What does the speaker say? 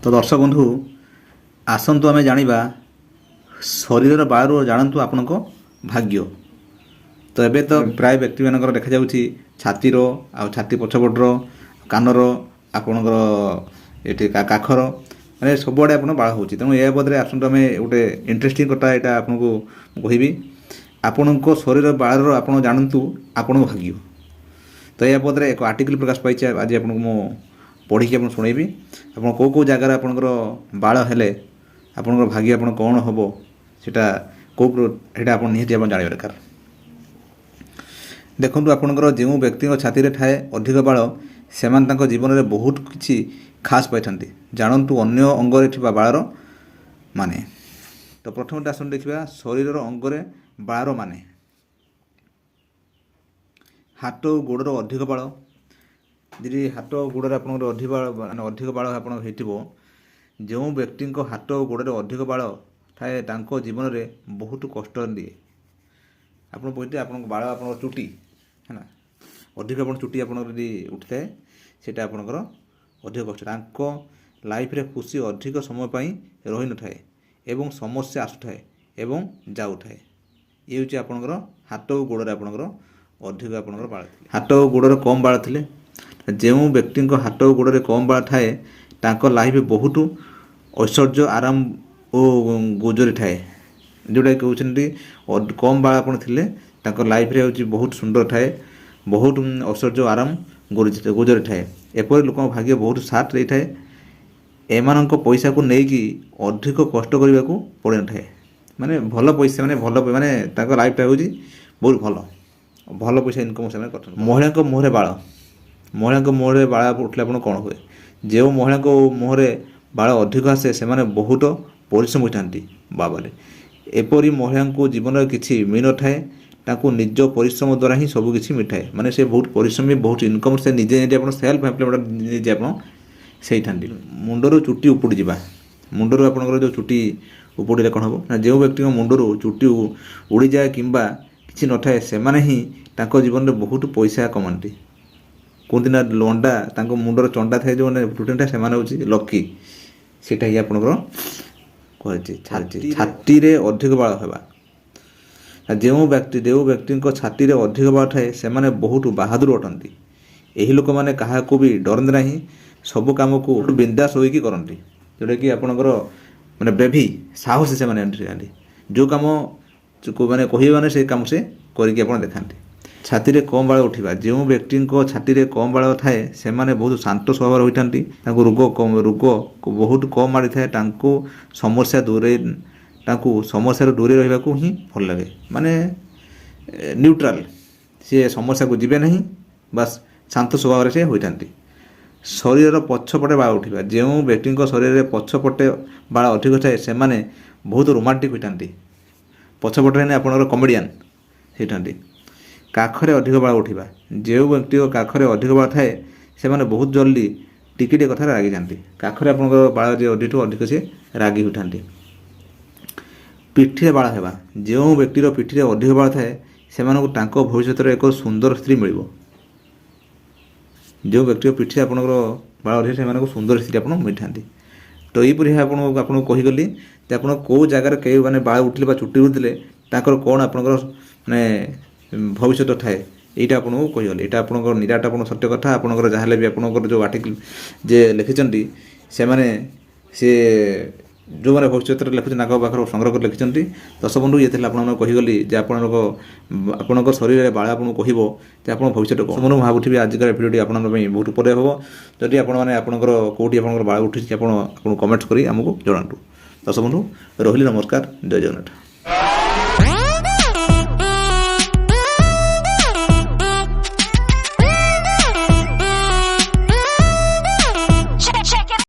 तो दर्शक बंधु आसतु आम जाना शरीर बालू जानतु आपण भाग्य। तो एबे तो प्राय व्यक्ति मान देखा जाउछि छातीर आ छाती पछपटर कानर आपणकर ये काखर मैंने सबुआड़े आप बाल हो तेणु या बदले आसतु आम गोटे इंटरेस्टिंग कथा यहाँ आपको कहबी आपण शरीर बालर आप जानतु आपण भाग्य। तो या बदले एक आर्टिकल प्रकाश पाई आज आपको पढ़ी आप शुणेबी आप कौ जगार आपंकर बाल हेले आपंकर भाग्य आप कौन हम सेटा कौटा आप निहती आप जाना दरकार। देखो आपंकर जो व्यक्ति छाती में थाए अधिक बाल से जीवन में बहुत किसी खास पाई जानतु अन्य अंगरे थिबा बालर माने। तो प्रथम आसन देखा शरीर अंगरे बालर माने हाथ गोड़र अधिक बाल जी हाथ गोड़े आप अधिक बाल आप जो व्यक्ति हाथ गोड़े अधिक बाल थाए जीवन में बहुत कष्ट दिए आप बोलते आप बाल आप चुटी है ना अधिक आप चुटी आप उठी थाए से आपंकर अधिक कष्ट लाइफ रे खुशी अधिक समय रही न थाए एवं समस्या आसुए एवं जाऊए ये हूँ आपंकर हाथ गोड़े आपंकर अधिक आपंकर बाल हाथ गोड़े कम बाल थे जो व्यक्ति हाथ गोड़े कम बाल थाए तांको लाइफ बहुत ऐश्वर्य आराम और गुजरी थाए जोटा कहते कम बाल आपन थिले तांको लाइफ रे होची बहुत सुंदर थाए बहुत ऐश्वर्य आराम गुजरी थाए एपरि लोक भाग्य बहुत साथ रही थाए एमानंको पैसा को लेकिन अधिक कष्ट करने को पड़ न थाए माने भल पैसा माने तांको लाइफ टा होची बहुत भल पैसा इनकम से महिला मुहरे बाल महिला मुहरे बाल उठले आप कौन हुए जो महिला मुहरे बाल अधिक आसे से बहुत परिश्रम होती बाबारे एपरी महिला को जीवन में किसी मिल न थाए ताकू निज परिश्रम द्वारा ही सबकि मिठाए माने से बहुत परिश्रमी बहुत इनकम से निजे निजे आप सेल्फ एम्प्लॉयमेंट निजे आप सही था मुंडर चुटी उपड़ी जावा मुंडर आपंकर जो चुटी उपड़े कौन हम ना जो व्यक्ति मुंडर चुटी उड़ी जाए कि किसी न थाए से ही जीवन में बहुत पैसा कमाती कहते ना लंडा मुंडर चंडा थाए जो टूटेन था से लकी सेटा ही आपंकर कही छाती रे अधिक बाल होगा जो व्यक्ति छाती रे अधिक बाल थाए से बहुत बहादुर अटंती यही लोक मैंने क्या भी डरते ना सब कम को बिंदास होगी करती जोटा कि आपंकर माने ब्रेवी साहस से मैंने जो कम मैंने कहे से कम से करके देखा छाती रे कम बाल उठा जो व्यक्ति छाती रे कम बाल थाए से बहुत शांत स्वभाव होता रोग बहुत कम मारी थाए समस्या दूरे समस्या दूरे रहा ही भल लगे माने न्यूट्राल सी समस्या को जीवे नहीं बस शांत स्वभाव से होता शरीर पछपटे बाल उठा जो व्यक्ति शरीर में पछपटे बाल अधिक थाए से बहुत रोमांटिक होता पछपटे आपंकर कमेडियन होता काखरे अधिक बाल उठा जो व्यक्ति काखरे अधिक बाल थाए से बहुत जल्दी टिके कथा रागी जाती काखरे आप बाल अधिक अधिक से रागी उठा पिठी बाल होगा जो व्यक्तिर पिठी अधिक बाल थाए से भविष्य एक सुंदर स्त्री मिल जो व्यक्ति पिठी आपंकर बाल अधिक से सुंदर स्त्री आप मिलता तो यहीपरी आपको कहीगली आप कौ जगार कई मैंने बाल उठले चुटी उठले कौन आपंकर माने भविष्य थाए यहाँ आपको कहीगली यहाँ आप निराट आप सत्य कथा आपंकर जहाँ भी आपंकर जो आर्टिकल जे लिखिं से जो मैंने भविष्य लिखुचे पाखर संग्रह कर लिखिं दर्शक बंधु ये आपको कहीगली आपण शरीर में बाल आपको कह आप भविष्य कौन मैं भावुथी आजिकार भिडियोटी आपको बहुत उपरे हम जदि आपंकर कौटी आप बाल उठी आपको कमेंट्स कर आमको जनातु दर्शक बंधु रही नमस्कार जय जगन्नाथ।